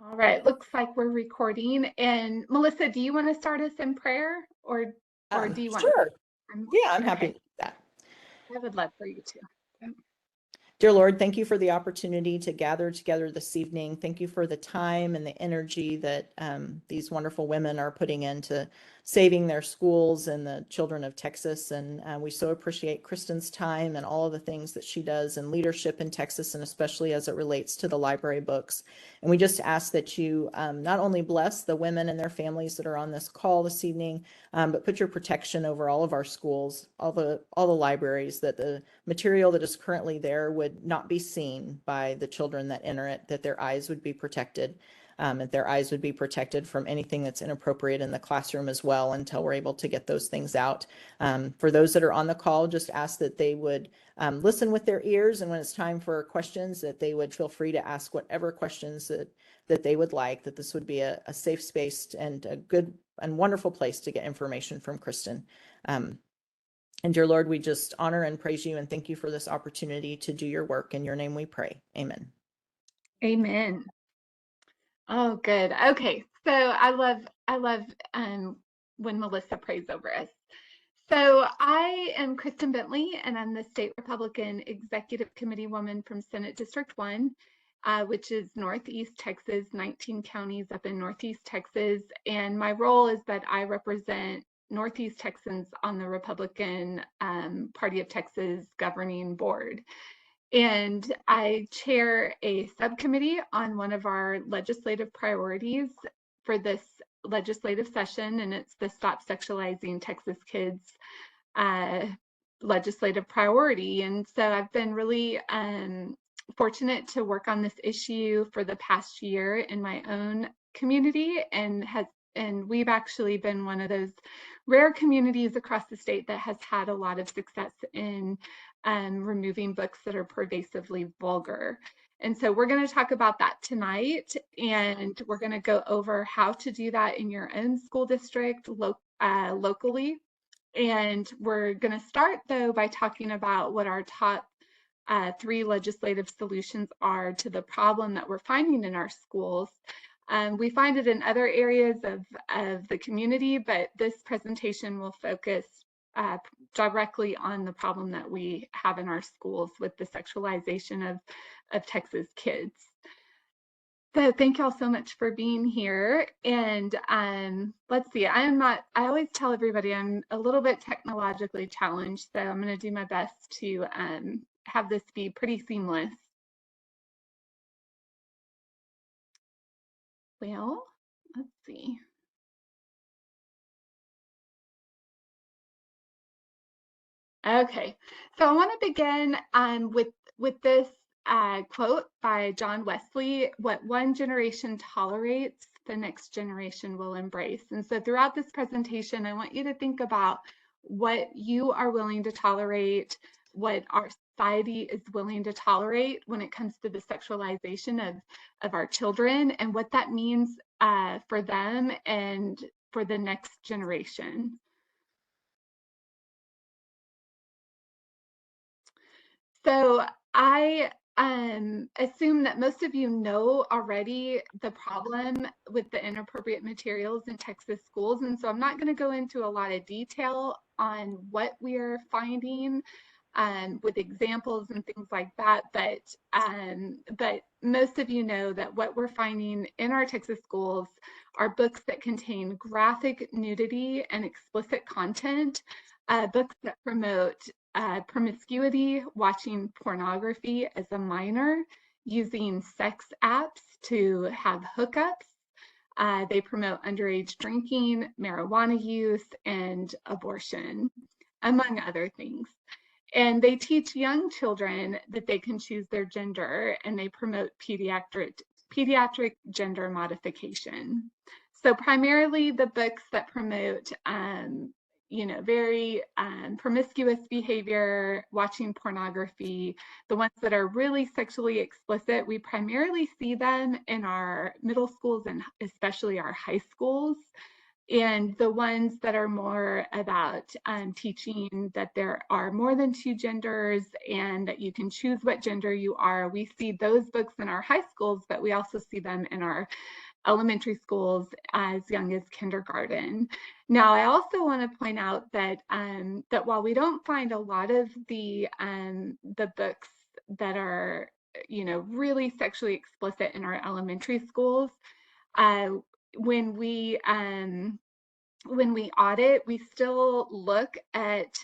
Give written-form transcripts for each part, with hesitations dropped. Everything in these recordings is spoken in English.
All right, looks like we're recording. And Melissa, do you want to start us in prayer or do you want? Sure. Yeah, I'm happy Okay, to do that. I would love for you to. Dear Lord, thank you for the opportunity to gather together this evening. Thank you for the time and the energy that these wonderful women are putting into saving their schools and the children of Texas. And we so appreciate Kristen's time and all of the things that she does in leadership in Texas, and especially as it relates to the library books. And we just ask that you not only bless the women and their families that are on this call this evening, but put your protection over all of our schools, all the libraries, that the material that is currently there would not be seen by the children that enter it, that their eyes would be protected, that their eyes would be protected from anything that's inappropriate in the classroom as well until we're able to get those things out. For those that are on the call, just ask that they would listen with their ears, and when it's time for questions, that they would feel free to ask whatever questions that they would like, that this would be a safe space and a good and wonderful place to get information from Kristen. And dear Lord, we just honor and praise you and thank you for this opportunity to do your work. In your name we pray. Amen. Amen. Oh, good. Okay, so I love when Melissa prays over us. So I am Kristen Bentley, and I'm the State Republican Executive Committee woman from Senate District 1, which is Northeast Texas, 19 counties up in Northeast Texas. And my role is that I represent Northeast Texans on the Republican Party of Texas governing board. And I chair a subcommittee on one of our legislative priorities for this legislative session, and it's the Stop Sexualizing Texas Kids legislative priority. And so I've been really fortunate to work on this issue for the past year in my own community, and we've actually been one of those rare communities across the state that has had a lot of success in removing books that are pervasively vulgar. And so we're going to talk about that tonight, and we're going to go over how to do that in your own school district locally. And we're going to start, though, by talking about what our top 3 legislative solutions are to the problem that we're finding in our schools. We find it in other areas of the community, but this presentation will focus directly on the problem that we have in our schools with the sexualization of Texas kids. So thank y'all so much for being here. And let's see, I always tell everybody I'm a little bit technologically challenged, so I'm going to do my best to have this be pretty seamless. Well, let's see. Okay, so I want to begin with this quote by John Wesley: "What one generation tolerates, the next generation will embrace." And so throughout this presentation, I want you to think about what you are willing to tolerate, what our society is willing to tolerate when it comes to the sexualization of our children, and what that means for them and for the next generation. So I assume that most of you know already the problem with the inappropriate materials in Texas schools, and so I'm not going to go into a lot of detail on what we're finding with examples and things like that, but most of you know that what we're finding in our Texas schools are books that contain graphic nudity and explicit content, books that promote promiscuity, watching pornography as a minor, using sex apps to have hookups. They promote underage drinking, marijuana use, and abortion, among other things. And they teach young children that they can choose their gender, and they promote pediatric gender modification. So primarily the books that promote very promiscuous behavior, watching pornography, the ones that are really sexually explicit, we primarily see them in our middle schools and especially our high schools. And the ones that are more about teaching that there are more than two genders and that you can choose what gender you are, we see those books in our high schools, but we also see them in our elementary schools as young as kindergarten. Now, I also want to point out that that while we don't find a lot of the books that are, you know, really sexually explicit in our elementary schools, uh, when we audit, we still look at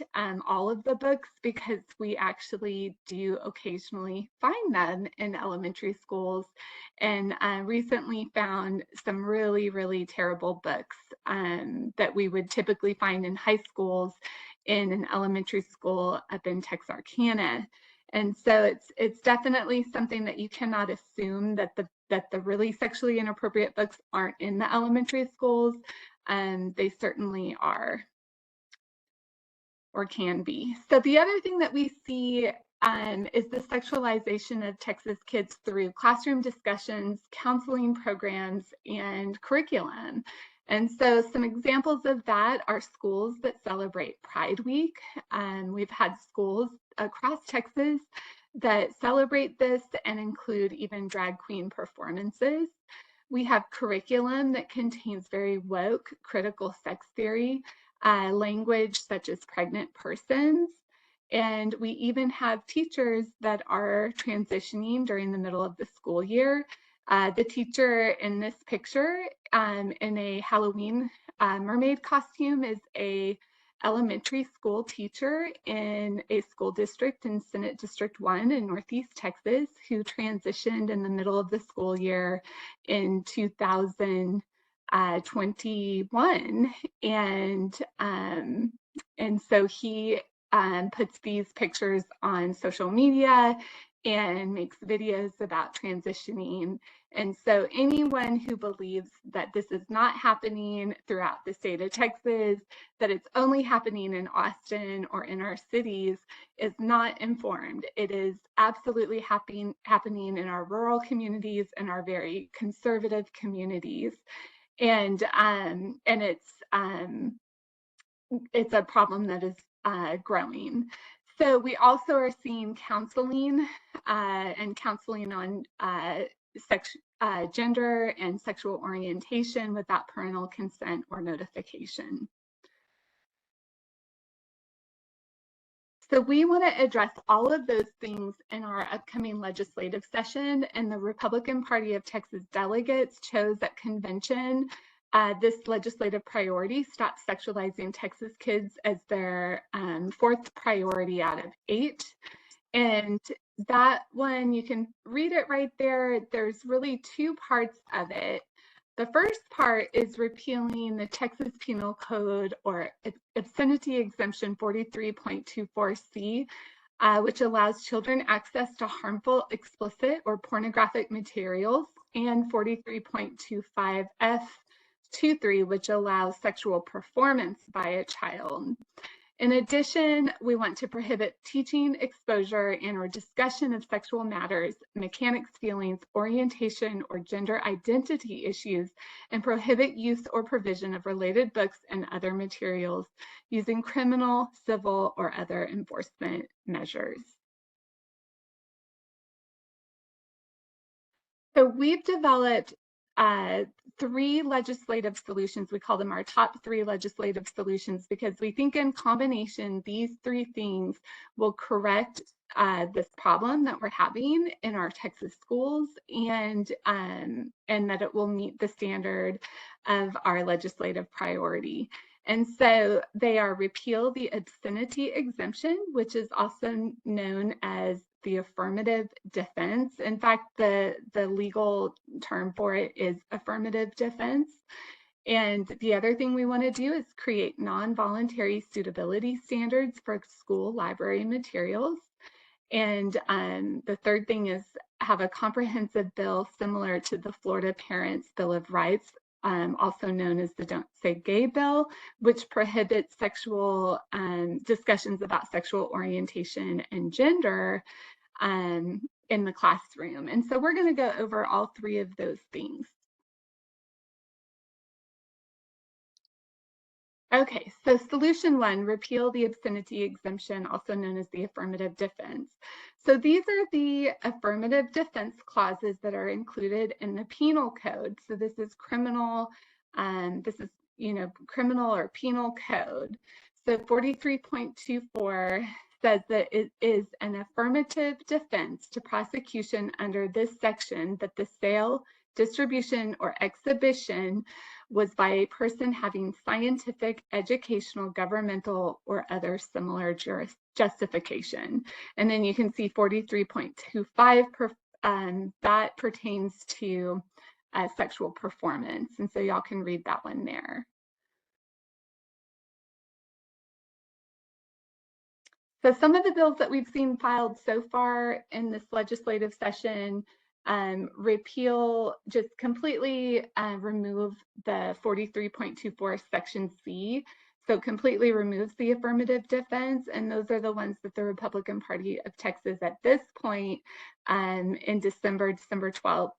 all of the books because we actually do occasionally find them in elementary schools, and recently found some really, really terrible books that we would typically find in high schools in an elementary school up in Texarkana. And so it's definitely something that you cannot assume that the really sexually inappropriate books aren't in the elementary schools. They certainly are or can be. So the other thing that we see is the sexualization of Texas kids through classroom discussions, counseling programs, and curriculum. And so some examples of that are schools that celebrate Pride Week. We've had schools across Texas that celebrate this and include even drag queen performances. We have curriculum that contains very woke critical sex theory, language such as pregnant persons. And we even have teachers that are transitioning during the middle of the school year. The teacher in this picture in a Halloween mermaid costume is a elementary school teacher in a school district in Senate District 1 in Northeast Texas who transitioned in the middle of the school year in 2021. And so he puts these pictures on social media and makes videos about transitioning. And so anyone who believes that this is not happening throughout the state of Texas, that it's only happening in Austin or in our cities, is not informed. It is absolutely happening in our rural communities and our very conservative communities. And it's a problem that is growing. So we also are seeing counseling and counseling on gender and sexual orientation without parental consent or notification. So we want to address all of those things in our upcoming legislative session, and the Republican Party of Texas delegates chose at convention this legislative priority, Stop Sexualizing Texas Kids, as their fourth priority out of 8. And that one, you can read it right there. There's really 2 parts of it. The first part is repealing the Texas Penal Code or Obscenity Exemption 43.24C, which allows children access to harmful, explicit, or pornographic materials, and 43.25F23, which allows sexual performance by a child. In addition, we want to prohibit teaching, exposure, and or discussion of sexual matters, mechanics, feelings, orientation, or gender identity issues, and prohibit use or provision of related books and other materials using criminal, civil, or other enforcement measures. So we've developed 3 legislative solutions. We call them our top 3 legislative solutions because we think in combination, these 3 things will correct this problem that we're having in our Texas schools, and that it will meet the standard of our legislative priority. And so they are repeal the obscenity exemption, which is also known as the affirmative defense. In fact, the legal term for it is affirmative defense. And the other thing we want to do is create non-voluntary suitability standards for school library materials. And the third thing is have a comprehensive bill similar to the Florida Parents Bill of Rights, also known as the Don't Say Gay bill, which prohibits sexual discussions about sexual orientation and gender in the classroom. And so we're going to go over all 3 of those things. Okay, so solution one, repeal the obscenity exemption, also known as the affirmative defense. So these are the affirmative defense clauses that are included in the penal code. So this is criminal, criminal or penal code. So 43.24 says that it is an affirmative defense to prosecution under this section that the sale, distribution, or exhibition was by a person having scientific, educational, governmental, or other similar justification. And then you can see 43.25, that pertains to sexual performance. And so y'all can read that one there. So some of the bills that we've seen filed so far in this legislative session repeal, just completely remove the 43.24 section C. So completely removes the affirmative defense. And those are the ones that the Republican Party of Texas at this point in December 12th,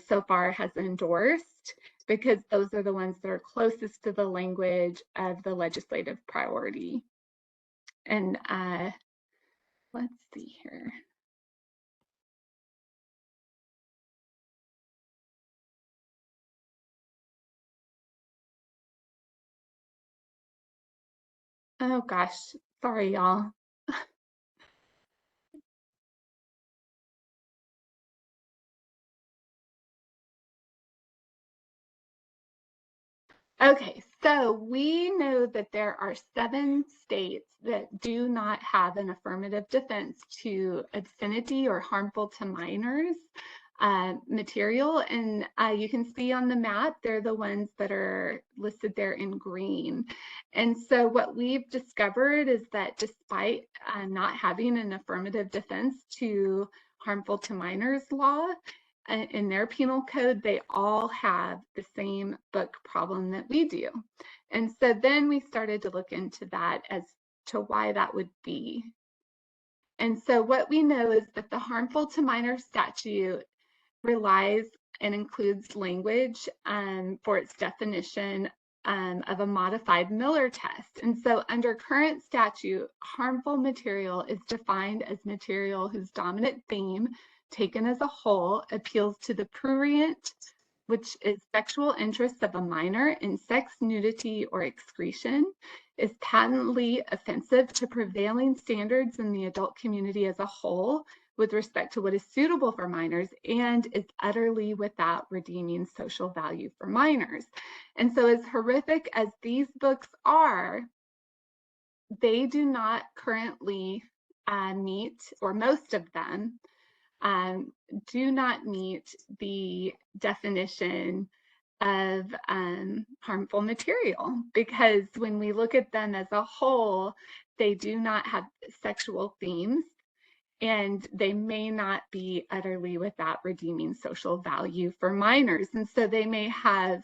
so far has endorsed, because those are the ones that are closest to the language of the legislative priority. And let's see here. Oh gosh, sorry y'all. Okay, so we know that there are 7 states that do not have an affirmative defense to obscenity or harmful to minors material. And you can see on the map, they're the ones that are listed there in green. And so what we've discovered is that despite not having an affirmative defense to harmful to minors law, in their penal code, they all have the same book problem that we do. And so then we started to look into that as to why that would be. And so what we know is that the harmful to minors statute relies and includes language for its definition of a modified Miller test. And so under current statute, harmful material is defined as material whose dominant theme, taken as a whole, appeals to the prurient, which is sexual interest of a minor in sex, nudity, or excretion, is patently offensive to prevailing standards in the adult community as a whole with respect to what is suitable for minors, and is utterly without redeeming social value for minors. And so as horrific as these books are, they do not currently meet, or most of them, do not meet the definition of harmful material, because when we look at them as a whole, they do not have sexual themes, and they may not be utterly without redeeming social value for minors. And so they may have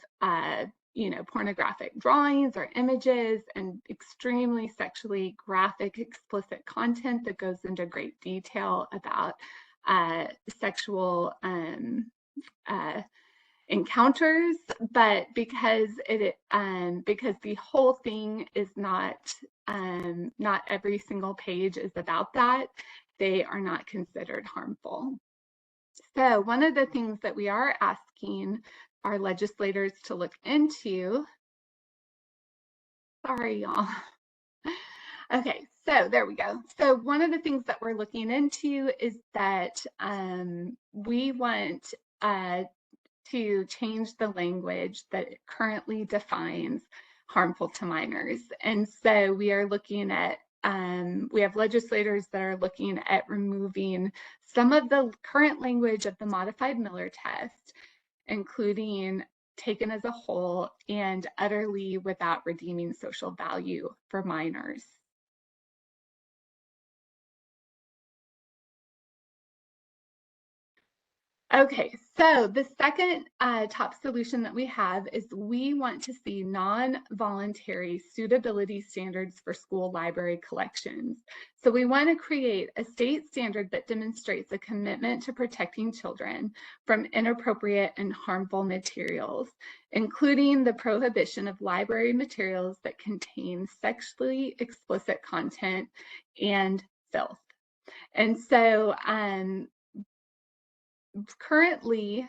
pornographic drawings or images and extremely sexually graphic, explicit content that goes into great detail about sexual encounters, but because the whole thing is not every single page is about that, they are not considered harmful. So one of the things that we are asking our legislators to look into, sorry y'all. Okay, so there we go. So one of the things that we're looking into is that we want to change the language that currently defines harmful to minors. And so we are looking at, we have legislators that are looking at removing some of the current language of the modified Miller test, including taken as a whole and utterly without redeeming social value for minors. Okay, so the second top solution that we have is we want to see non-voluntary suitability standards for school library collections. So we want to create a state standard that demonstrates a commitment to protecting children from inappropriate and harmful materials, including the prohibition of library materials that contain sexually explicit content and filth. And so currently,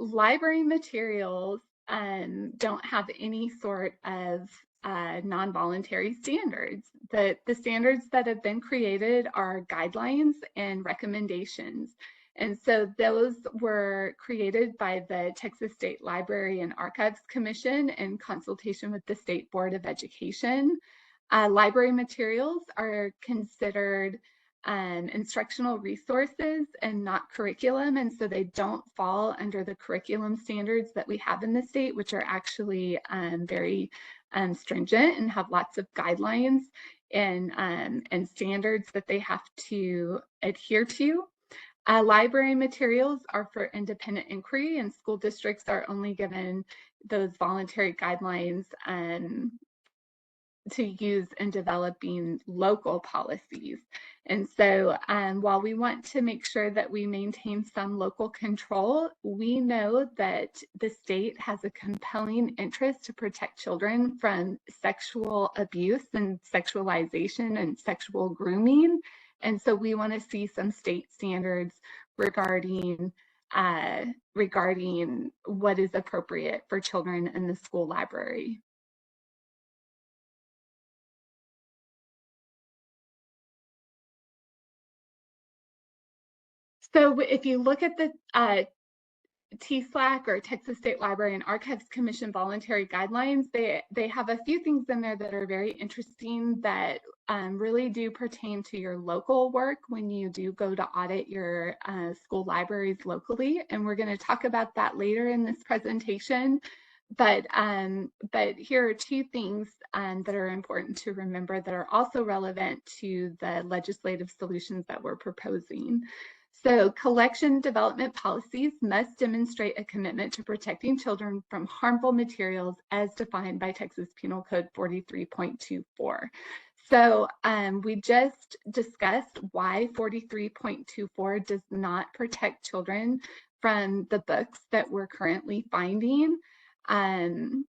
library materials don't have any sort of non-voluntary standards. The standards that have been created are guidelines and recommendations. And so those were created by the Texas State Library and Archives Commission in consultation with the State Board of Education. Library materials are considered instructional resources and not curriculum, and so they don't fall under the curriculum standards that we have in the state, which are actually very stringent and have lots of guidelines and standards that they have to adhere to. Library materials are for independent inquiry, and school districts are only given those voluntary guidelines to use in developing local policies. And so while we want to make sure that we maintain some local control, we know that the state has a compelling interest to protect children from sexual abuse and sexualization and sexual grooming. And so we want to see some state standards regarding what is appropriate for children in the school library. So if you look at the TSLAC or Texas State Library and Archives Commission voluntary guidelines, they have a few things in there that are very interesting that really do pertain to your local work when you do go to audit your school libraries locally. And we're going to talk about that later in this presentation. But here are two things that are important to remember that are also relevant to the legislative solutions that we're proposing. So collection development policies must demonstrate a commitment to protecting children from harmful materials as defined by Texas Penal Code 43.24. So we just discussed why 43.24 does not protect children from the books that we're currently finding. And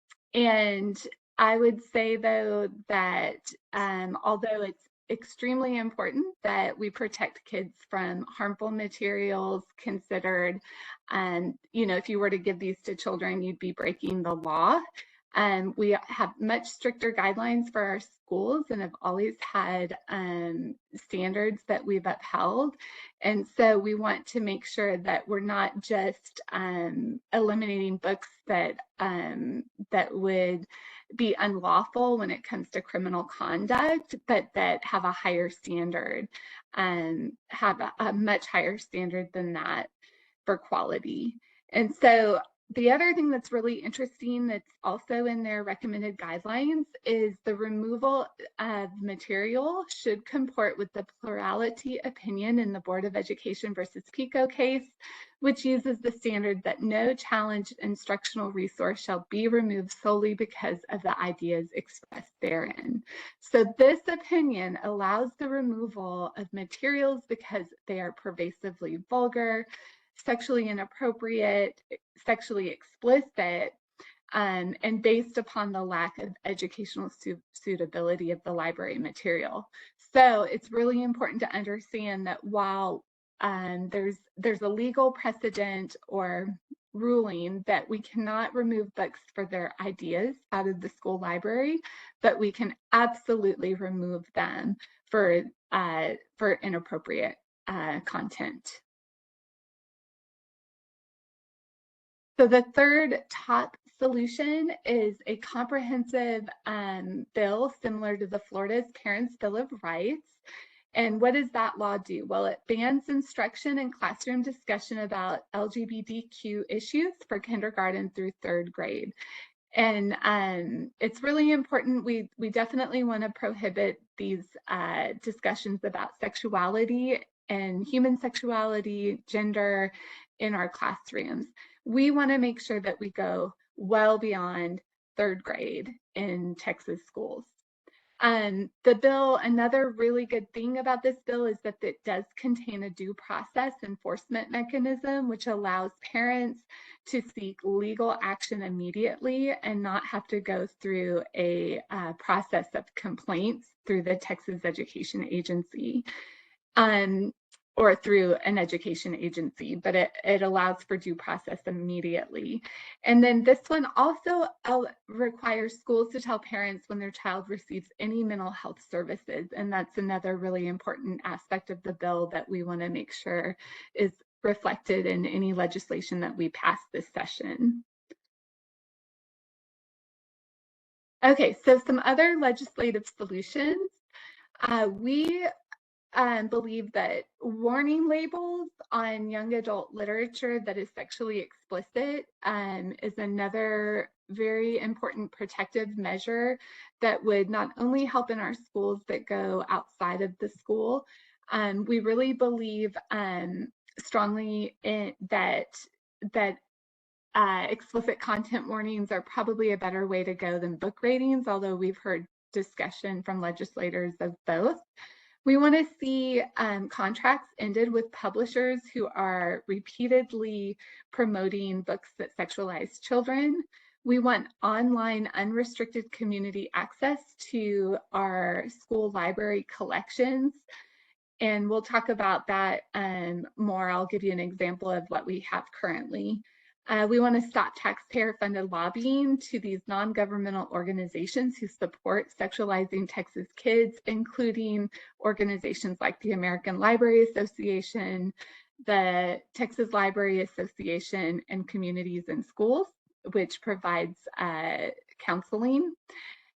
I would say, though, that although it's extremely important that we protect kids from harmful materials considered, if you were to give these to children, you'd be breaking the law. We have much stricter guidelines for our schools and have always had standards that we've upheld. And so we want to make sure that we're not just eliminating books that would be unlawful when it comes to criminal conduct, but that have a higher standard and have a much higher standard than that for quality. And so the other thing that's really interesting that's also in their recommended guidelines is the removal of material should comport with the plurality opinion in the Board of Education versus PICO case, which uses the standard that no challenged instructional resource shall be removed solely because of the ideas expressed therein. So this opinion allows the removal of materials because they are pervasively vulgar, sexually inappropriate, sexually explicit, and based upon the lack of educational suitability of the library material. So it's really important to understand that while there's a legal precedent or ruling that we cannot remove books for their ideas out of the school library, but we can absolutely remove them for inappropriate content. So the third top solution is a comprehensive bill similar to the Florida's Parents' Bill of Rights. And what does that law do? Well, it bans instruction and classroom discussion about LGBTQ issues for kindergarten through third grade. And it's really important. We definitely want to prohibit these discussions about sexuality and human sexuality, gender in our classrooms. We want to make sure that we go well beyond third grade in Texas schools. The bill, another really good thing about this bill is that it does contain a due process enforcement mechanism, which allows parents to seek legal action immediately and not have to go through a process of complaints through the Texas Education Agency. Or through an education agency, but it allows for due process immediately. And then this one also requires schools to tell parents when their child receives any mental health services. And that's another really important aspect of the bill that we want to make sure is reflected in any legislation that we pass this session. Okay, so some other legislative solutions. We believe that warning labels on young adult literature that is sexually explicit is another very important protective measure that would not only help in our schools but go outside of the school. We really believe strongly in that explicit content warnings are probably a better way to go than book ratings, although we've heard discussion from legislators of both. We want to see contracts ended with publishers who are repeatedly promoting books that sexualize children. We want online unrestricted community access to our school library collections. And we'll talk about that more. I'll give you an example of what we have currently. We want to stop taxpayer-funded lobbying to these non-governmental organizations who support sexualizing Texas kids, including organizations like the American Library Association, the Texas Library Association, and Communities in Schools, which provides counseling.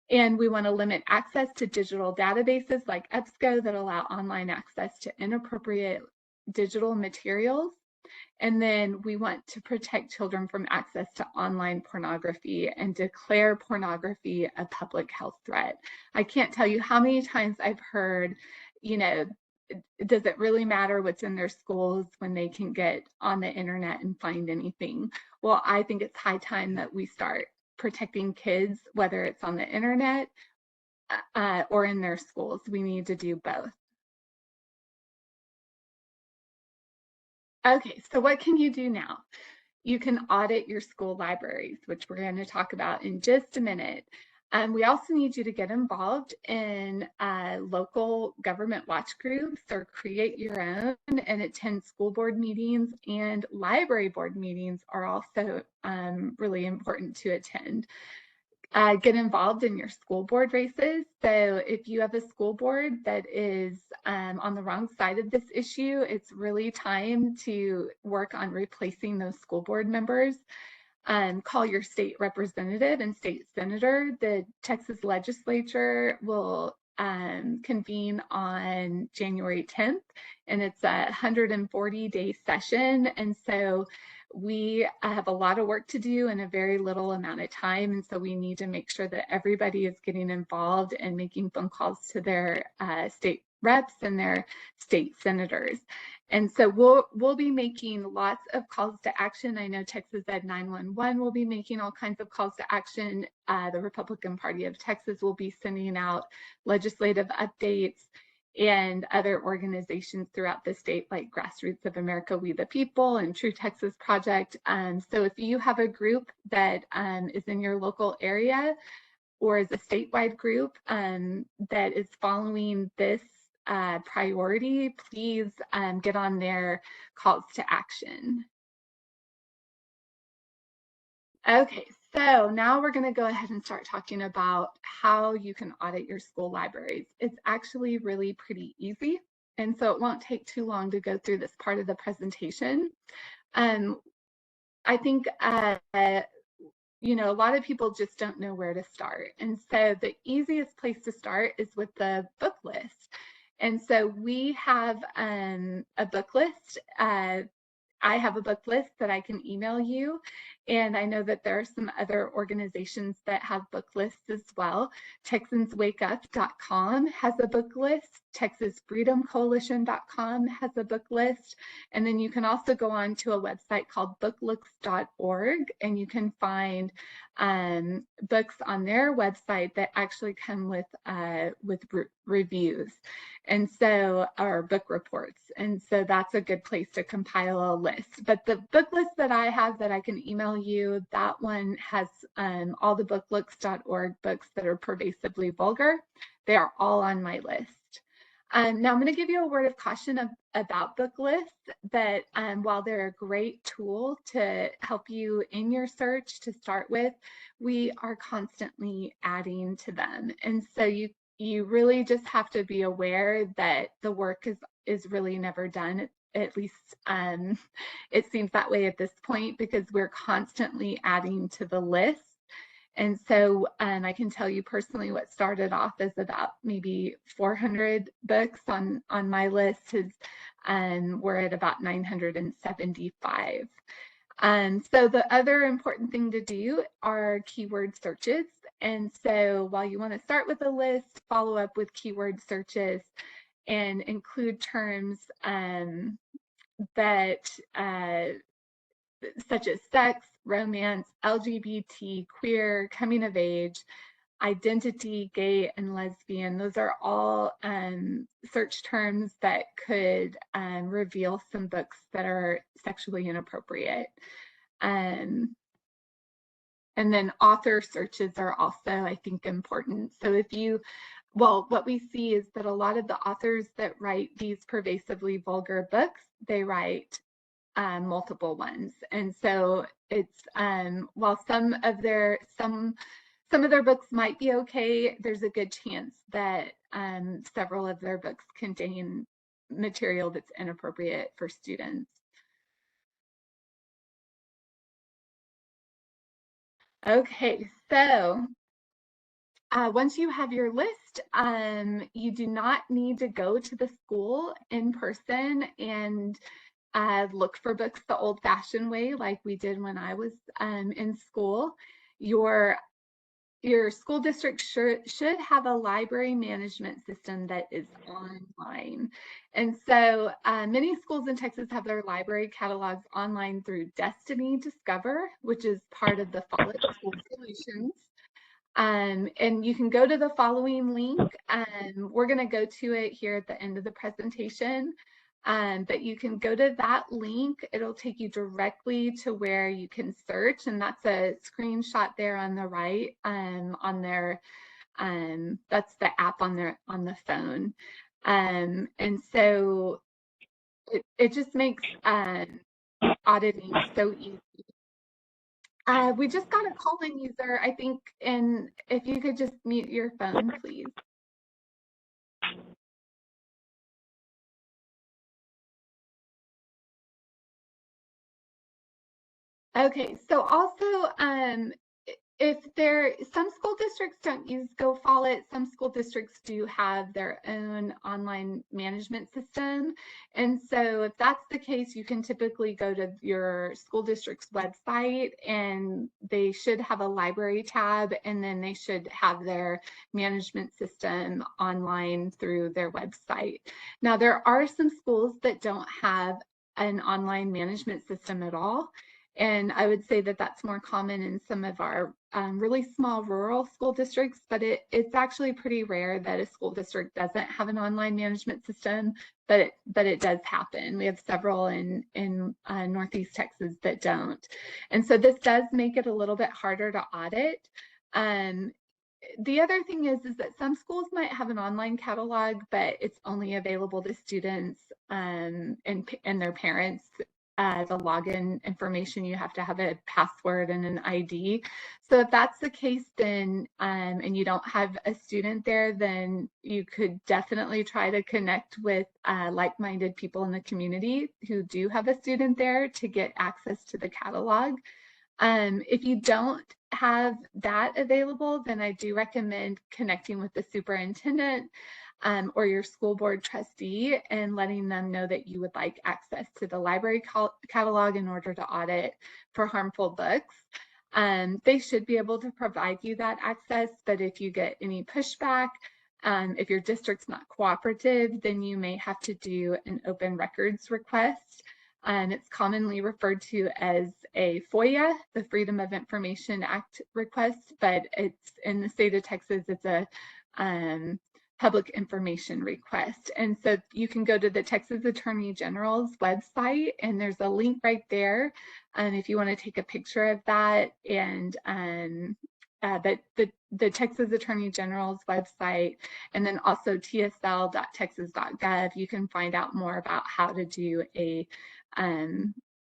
And we want to limit access to digital databases like EBSCO that allow online access to inappropriate digital materials. And then we want to protect children from access to online pornography and declare pornography a public health threat. I can't tell you how many times I've heard, you know, does it really matter what's in their schools when they can get on the internet and find anything? Well, I think it's high time that we start protecting kids, whether it's on the internet or in their schools. We need to do both. Okay, so what can you do now? You can audit your school libraries, which we're going to talk about in just a minute. We also need you to get involved in local government watch groups or create your own and attend school board meetings, and library board meetings are also really important to attend. Get involved in your school board races. So if you have a school board that is on the wrong side of this issue, it's really time to work on replacing those school board members. Call your state representative and state senator. The Texas legislature will convene on January 10th, and it's a 140-day session. And so we have a lot of work to do in a very little amount of time. And so we need to make sure that everybody is getting involved and making phone calls to their state reps and their state senators. And so we'll be making lots of calls to action. I know Texas Ed 911 will be making all kinds of calls to action. The Republican Party of Texas will be sending out legislative updates, and other organizations throughout the state like Grassroots of America, We the People, and True Texas Project. So if you have a group that is in your local area or is a statewide group that is following this priority, please get on their calls to action. Okay, so now we're going to go ahead and start talking about how you can audit your school libraries. It's actually really pretty easy, and so it won't take too long to go through this part of the presentation. I think you know, a lot of people just don't know where to start, and so the easiest place to start is with the book list. And so we have a book list I have a book list that I can email you, and I know that there are some other organizations that have book lists as well. TexansWakeUp.com has a book list. TexasFreedomCoalition.com has a book list. And then you can also go on to a website called booklooks.org, and you can find books on their website that actually come with reviews, and so, or book reports. And so that's a good place to compile a list. But the book list that I have that I can email you, that one has all the booklooks.org books that are pervasively vulgar. They are all on my list. Now I'm going to give you a word of caution about book lists, that while they're a great tool to help you in your search to start with, we are constantly adding to them. And so you really just have to be aware that the work is really never done. At least it seems that way at this point, because we're constantly adding to the list. And so I can tell you personally, what started off as about maybe 400 books on my list is we're at about 975. So the other important thing to do are keyword searches. And so while you want to start with a list, follow up with keyword searches and include terms that such as sex, romance, LGBT, queer, coming of age, identity, gay, and lesbian. Those are all search terms that could reveal some books that are sexually inappropriate. And then author searches are also, I think, important. So if you, well, what we see is that a lot of the authors that write these pervasively vulgar books, they write multiple ones. And so it's, while some of their books might be okay, there's a good chance that several of their books contain material that's inappropriate for students. Okay, so once you have your list, you do not need to go to the school in person and look for books the old-fashioned way like we did when I was in school. Your school district should have a library management system that is online. And so many schools in Texas have their library catalogs online through Destiny Discover, which is part of the Follett School Solutions. And you can go to the following link. We're going to go to it here at the end of the presentation. But you can go to that link. It'll take you directly to where you can search, and that's a screenshot there on the right on their that's the app on the phone. And so it just makes auditing so easy. We just got a call-in user, I think, and if you could just mute your phone, please. Okay, so also, if some school districts don't use GoFollett, some school districts do have their own online management system. And so if that's the case, you can typically go to your school district's website, and they should have a library tab, and then they should have their management system online through their website. Now, there are some schools that don't have an online management system at all. And I would say that that's more common in some of our really small rural school districts, but it's actually pretty rare that a school district doesn't have an online management system, but it does happen. We have several in Northeast Texas that don't. And so this does make it a little bit harder to audit. The other thing is that some schools might have an online catalog, but it's only available to students and their parents. The login information, you have to have a password and an ID. So if that's the case, then and you don't have a student there, then you could definitely try to connect with like-minded people in the community who do have a student there to get access to the catalog. If you don't have that available, then I do recommend connecting with the superintendent. or your school board trustee, and letting them know that you would like access to the library catalog in order to audit for harmful books. They should be able to provide you that access, but if you get any pushback, if your district's not cooperative, then you may have to do an open records request. It's commonly referred to as a FOIA, the Freedom of Information Act request, but it's in the state of Texas, it's a public information request. And so you can go to the Texas Attorney General's website, and there's a link right there if you want to take a picture of that. And the Texas Attorney General's website, and then also tsl.texas.gov, you can find out more about how to do a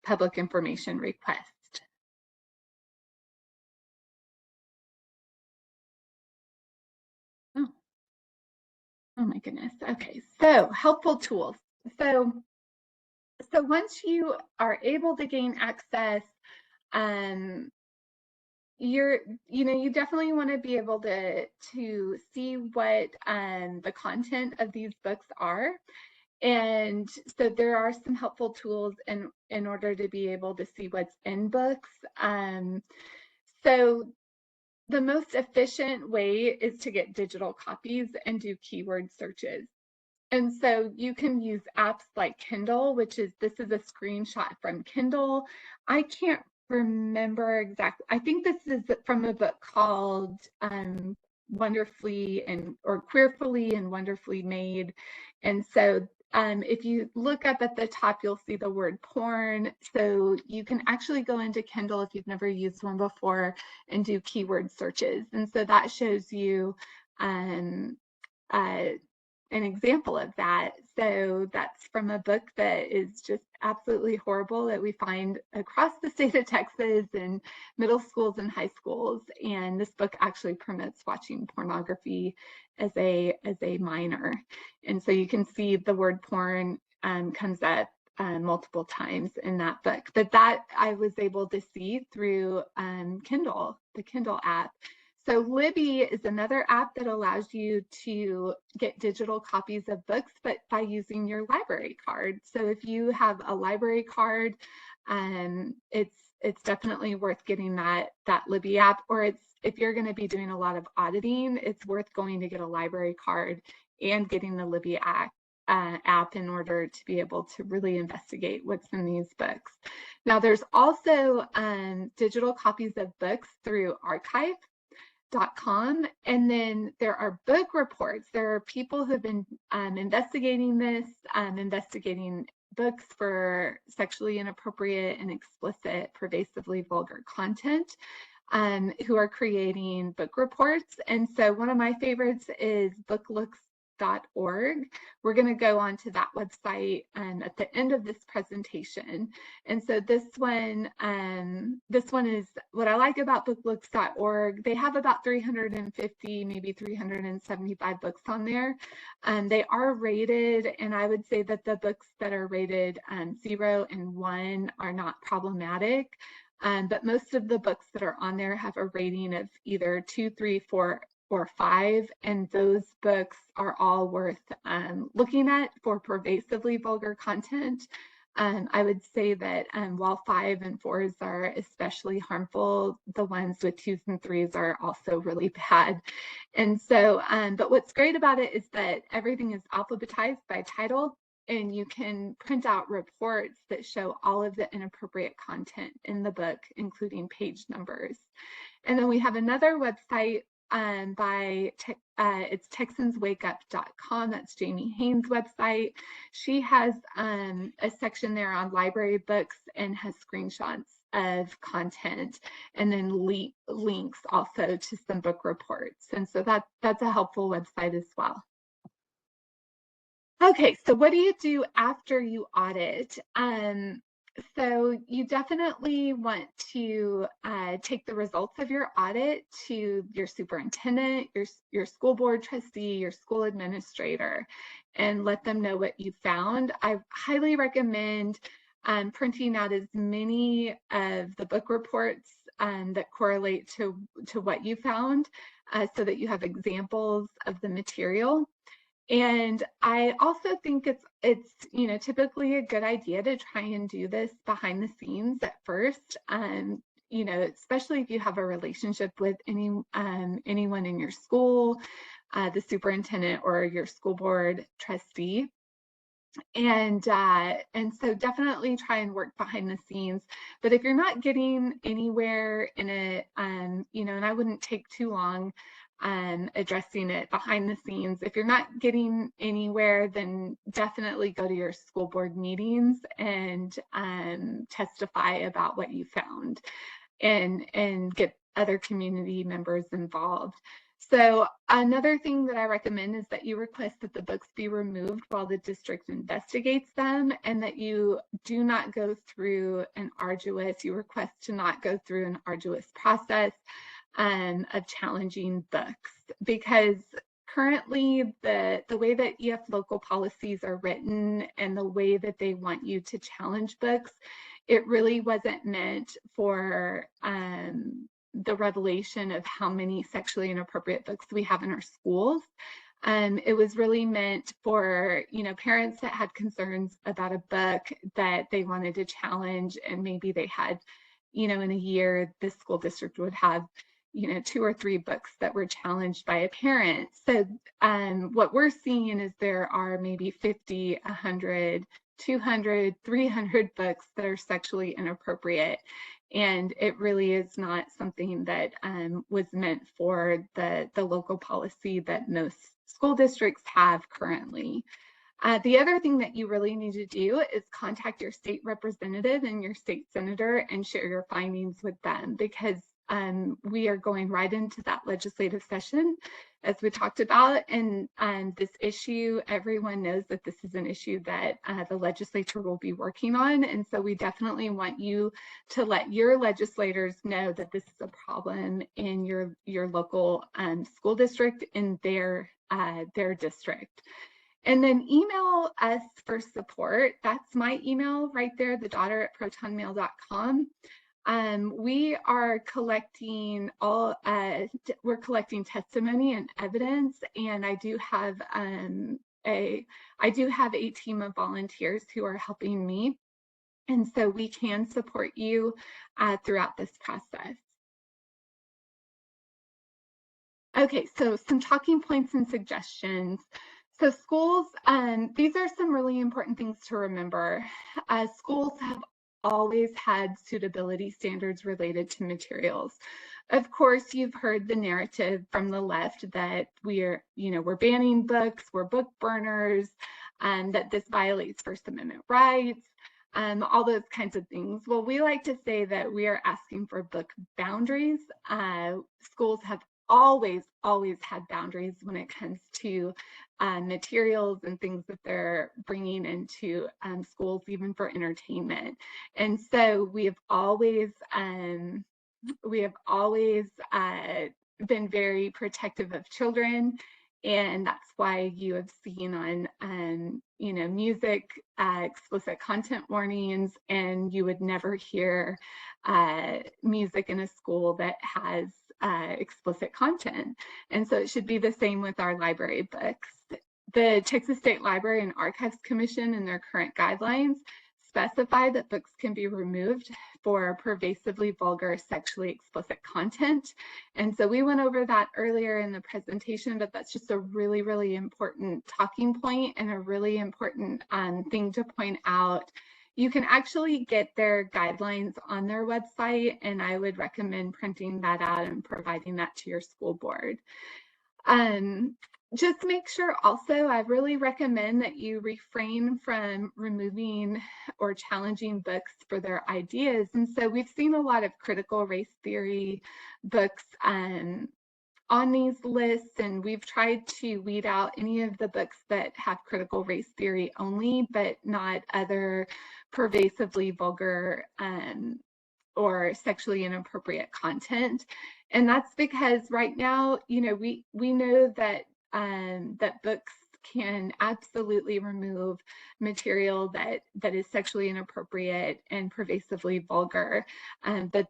public information request. Oh my goodness. Okay, so helpful tools. So once you are able to gain access, you definitely want to be able to see what the content of these books are. And so there are some helpful tools in order to be able to see what's in books. So the most efficient way is to get digital copies and do keyword searches. And so you can use apps like Kindle, this is a screenshot from Kindle. I can't remember exactly. I think this is from a book called Wonderfully or Queerfully and Wonderfully Made. And so if you look up at the top, you'll see the word porn. So you can actually go into Kindle if you've never used one before and do keyword searches. And so that shows you an example of that. So that's from a book that is just absolutely horrible that we find across the state of Texas in middle schools and high schools. And this book actually promotes watching pornography as a minor. And so you can see the word porn comes up multiple times in that book. But that I was able to see through Kindle, the Kindle app. So Libby is another app that allows you to get digital copies of books, but by using your library card. So if you have a library card, it's definitely worth getting that Libby app. Or if you're going to be doing a lot of auditing, it's worth going to get a library card and getting the Libby app in order to be able to really investigate what's in these books. Now there's also digital copies of books through archive.com, and then there are book reports. There are people who have been investigating this, investigating books for sexually inappropriate and explicit, pervasively vulgar content, who are creating book reports. And so one of my favorites is booklooks.org. We're going to go on to that website at the end of this presentation. And so this one is what I like about booklooks.org. They have about 350, maybe 375 books on there. They are rated, and I would say that the books that are rated 0 and 1 are not problematic. But most of the books that are on there have a rating of either 2, 3, 4, or 5, and those books are all worth looking at for pervasively vulgar content. I would say that while 5 and 4s are especially harmful, the ones with 2s and 3s are also really bad. And so, but what's great about it is that everything is alphabetized by title, and you can print out reports that show all of the inappropriate content in the book, including page numbers. And then we have another website it's texanswakeup.com. That's Jamie Haynes' website. She has a section there on library books and has screenshots of content, and then links also to some book reports. And so that's a helpful website as well. Okay, so what do you do after you audit? So you definitely want to take the results of your audit to your superintendent, your school board trustee, your school administrator, and let them know what you found. I highly recommend printing out as many of the book reports that correlate to what you found so that you have examples of the material. And I also think it's typically a good idea to try and do this behind the scenes at first. Especially if you have a relationship with anyone in your school, the superintendent or your school board trustee. And so definitely try and work behind the scenes. But if you're not getting anywhere in it, and I wouldn't take too long addressing it behind the scenes. If you're not getting anywhere, then definitely go to your school board meetings and testify about what you found, and get other community members involved. So another thing that I recommend is that you request that the books be removed while the district investigates them, and that you do not go through you request to not go through an arduous process of challenging books, because currently the way that EF local policies are written and the way that they want you to challenge books, it really wasn't meant for the revelation of how many sexually inappropriate books we have in our schools. It was really meant for parents that had concerns about a book that they wanted to challenge, and maybe they had in a year the school district would have 2 or 3 books that were challenged by a parent. So what we're seeing is there are maybe 50, 100, 200, 300 books that are sexually inappropriate. And it really is not something that was meant for the local policy that most school districts have currently. The other thing that you really need to do is contact your state representative and your state senator and share your findings with them, because we are going right into that legislative session, as we talked about. And this issue, everyone knows that this is an issue that the legislature will be working on. And so we definitely want you to let your legislators know that this is a problem in your local school district, in their district. And then email us for support. That's my email right there, thedaughter@protonmail.com. We are collecting we're collecting testimony and evidence, and I do have a team of volunteers who are helping me, and so we can support you throughout this process. Okay, so some talking points and suggestions. So schools, these are some really important things to remember. Schools have always had suitability standards related to materials. Of course, you've heard the narrative from the left that we're banning books, we're book burners, that this violates First Amendment rights, all those kinds of things. Well, we like to say that we are asking for book boundaries. Schools have always had boundaries when it comes to materials and things that they're bringing into schools, even for entertainment. And so we have always been very protective of children, and that's why you have seen on music explicit content warnings, and you would never hear music in a school that has explicit content. And so it should be the same with our library books. The Texas State Library and Archives Commission, in their current guidelines, specify that books can be removed for pervasively vulgar, sexually explicit content. And so we went over that earlier in the presentation, but that's just a really, really important talking point and a really important thing to point out. You can actually get their guidelines on their website, and I would recommend printing that out and providing that to your school board. Just make sure also, I really recommend that you refrain from removing or challenging books for their ideas. And so we've seen a lot of critical race theory books on these lists, and we've tried to weed out any of the books that have critical race theory only, but not other pervasively vulgar or sexually inappropriate content. And that's because right now, we know that that books can absolutely remove material that is sexually inappropriate and pervasively vulgar, but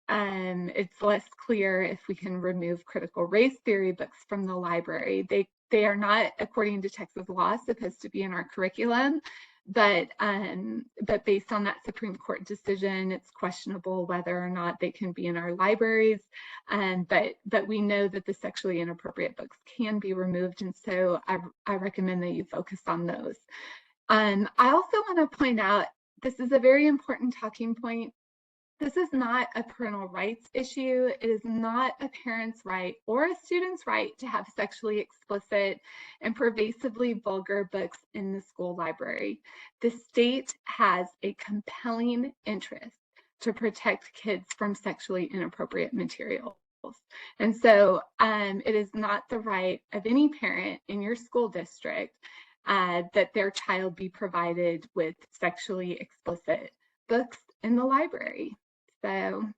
it's less clear if we can remove critical race theory books from the library. they are not, according to Texas law, supposed to be in our curriculum. But based on that Supreme Court decision, it's questionable whether or not they can be in our libraries. But we know that the sexually inappropriate books can be removed, and so I recommend that you focus on those. I also want to point out, this is a very important talking point. This is not a parental rights issue. It is not a parent's right or a student's right to have sexually explicit and pervasively vulgar books in the school library. The state has a compelling interest to protect kids from sexually inappropriate materials. And so it is not the right of any parent in your school district that their child be provided with sexually explicit books in the library. So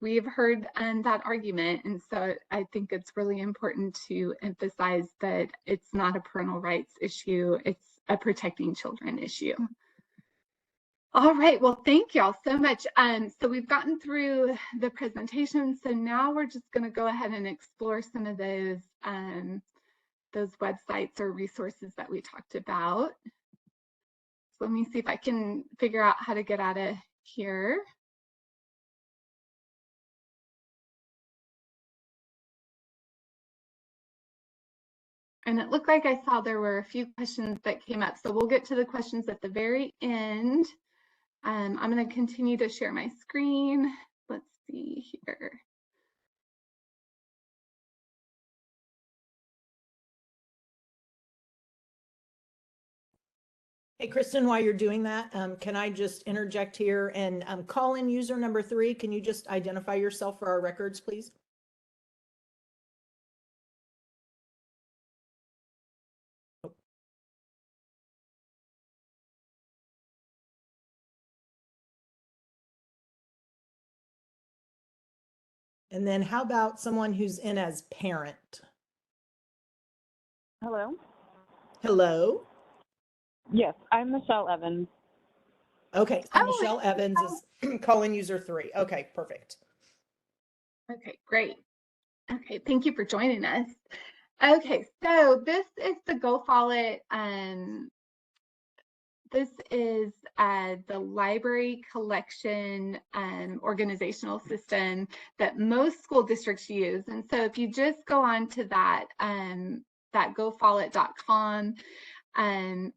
we've heard that argument, and so I think it's really important to emphasize that it's not a parental rights issue, it's a protecting children issue. All right, well, thank y'all so much. So we've gotten through the presentation, so now we're just going to go ahead and explore some of those websites or resources that we talked about. So let me see if I can figure out how to get out of here. And it looked like I saw there were a few questions that came up. So we'll get to the questions at the very end. I'm going to continue to share my screen. Let's see here. Hey, Kristen, while you're doing that, can I just interject here and call in user number 3? Can you just identify yourself for our records, please? And then how about someone who's in as parent? Hello? Hello? Yes, I'm Michelle Evans. Okay, so Michelle Evans is calling user 3. Okay, perfect. Okay, great. Okay, thank you for joining us. Okay, so this is the Go Follett. This is the library collection organizational system that most school districts use. And so if you just go on to that gofollett.com,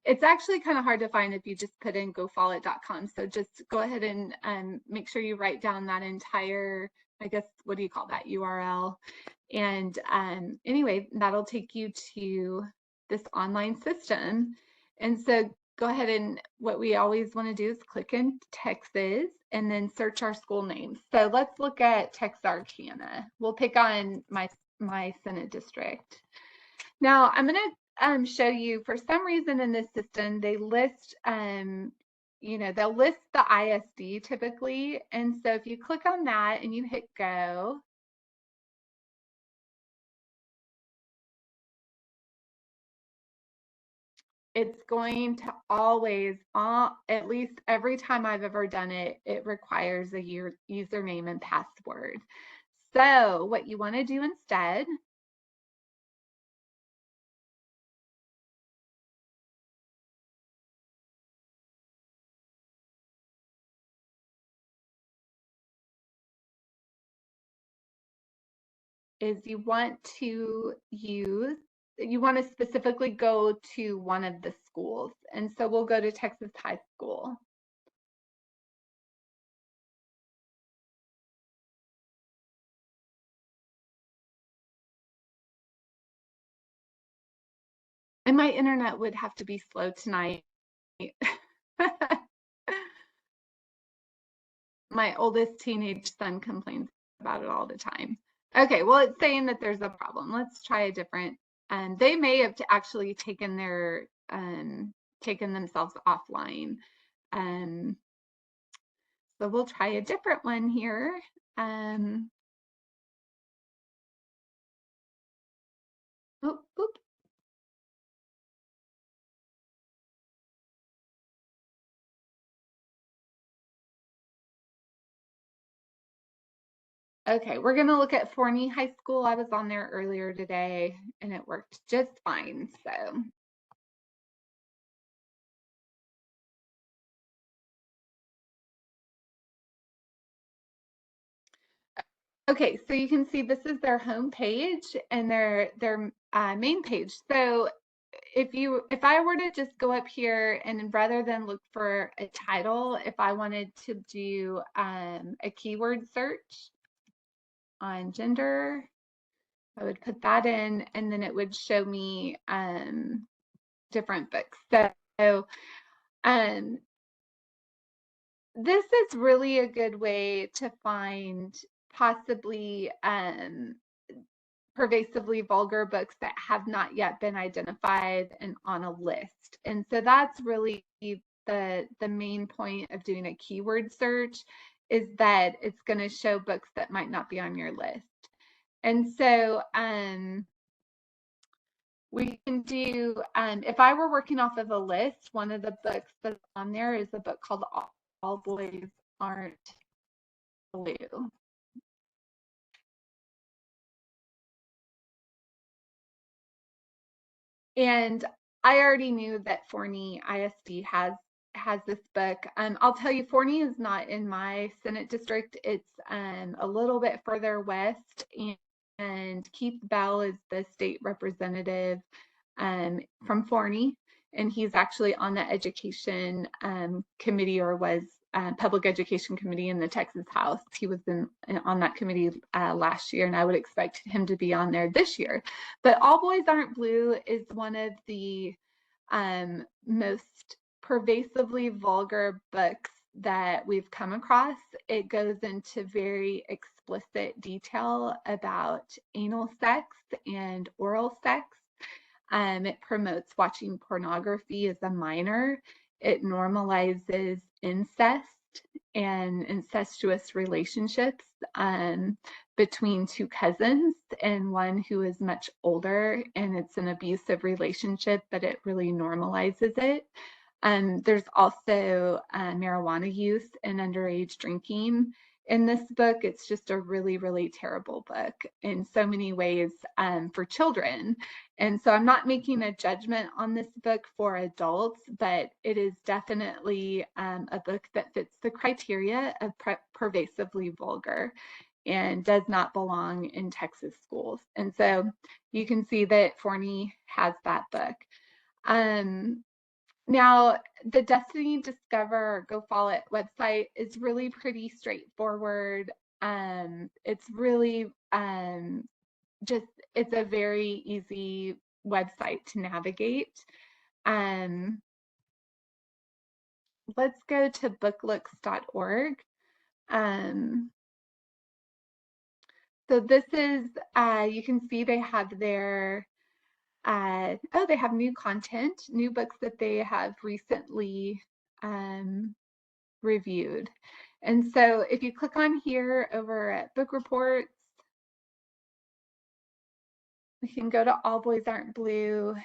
it's actually kind of hard to find if you just put in gofollett.com. So just go ahead and make sure you write down that entire, I guess, what do you call that, URL? And anyway, that'll take you to this online system. And so go ahead, and what we always want to do is click in Texas and then search our school names. So let's look at Texarkana. We'll pick on my Senate district. Now I'm going to show you, for some reason in this system, they list, they'll list the ISD typically. And so if you click on that and you hit go, it's going to always, at least every time I've ever done it, it requires a username and password. So what you want to do instead is you want to specifically go to one of the schools. And so we'll go to Texas High School. And my internet would have to be slow tonight. My oldest teenage son complains about it all the time. Okay, well, it's saying that there's a problem. Let's try a different. They may have actually taken themselves offline. So we'll try a different one here. Oops. Okay, we're going to look at Forney High School. I was on there earlier today and it worked just fine. So, okay, so you can see this is their home page and their main page. So if I were to just go up here and rather than look for a title, if I wanted to do a keyword search on gender, I would put that in and then it would show me different books. So this is really a good way to find possibly pervasively vulgar books that have not yet been identified and on a list. And so that's really the main point of doing a keyword search, is that it's going to show books that might not be on your list. And so we can do, if I were working off of a list, one of the books that's on there is a book called All Boys Aren't Blue. And I already knew that Forney ISD has this book. I'll tell you, Forney is not in my Senate district. It's a little bit further west, and Keith Bell is the state representative from Forney, and he's actually on the education committee, or was public education committee in the Texas House. He was on that committee last year, and I would expect him to be on there this year. But All Boys Aren't Blue is one of the most pervasively vulgar books that we've come across. It goes into very explicit detail about anal sex and oral sex. It promotes watching pornography as a minor. It normalizes incest and incestuous relationships between two cousins and one who is much older, and it's an abusive relationship, but it really normalizes it. There's also marijuana use and underage drinking in this book. It's just a really, really terrible book in so many ways for children. And so I'm not making a judgment on this book for adults, but it is definitely a book that fits the criteria of pervasively vulgar and does not belong in Texas schools. And so you can see that Forney has that book. Now, the Destiny Discover Go Follow It website is really pretty straightforward. It's really it's a very easy website to navigate. Let's go to booklooks.org. So this is, you can see they have their, they have new content, new books that they have recently reviewed. And so if you click on here over at book reports, we can go to All Boys Aren't Blue.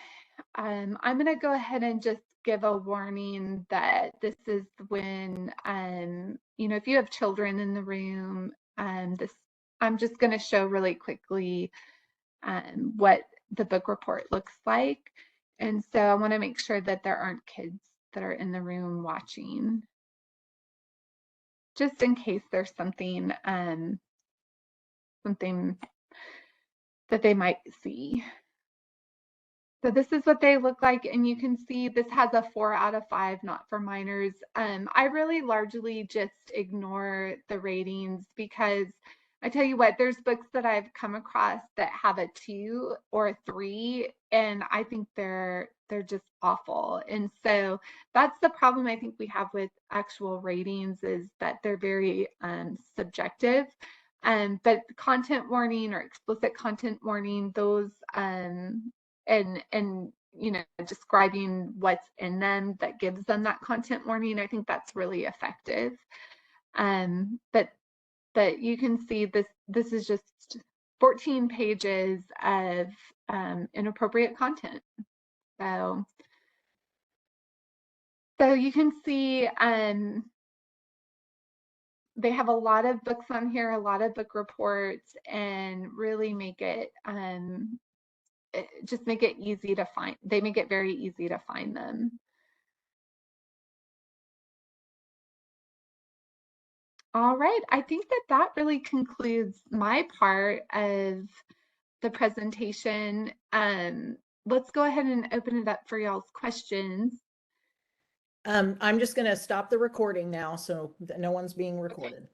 I'm going to go ahead and just give a warning that this is when, you know, if you have children in the room, I'm just going to show really quickly what the book report looks like. And so I want to make sure that there aren't kids that are in the room watching, just in case there's something something that they might see. So this is what they look like, and you can see this has a 4 out of 5, not for minors. I really largely just ignore the ratings, because I tell you what, there's books that I've come across that have a 2 or a 3, and I think they're just awful. And so that's the problem I think we have with actual ratings, is that they're very subjective. But content warning or explicit content warning, those and you know, describing what's in them that gives them that content warning, I think that's really effective. But you can see this is just 14 pages of inappropriate content. So you can see they have a lot of books on here, a lot of book reports, and really make it just make it easy to find. They make it very easy to find them. All right, I think that that really concludes my part of the presentation. Let's go ahead and open it up for y'all's questions. I'm just going to stop the recording now so that no one's being recorded.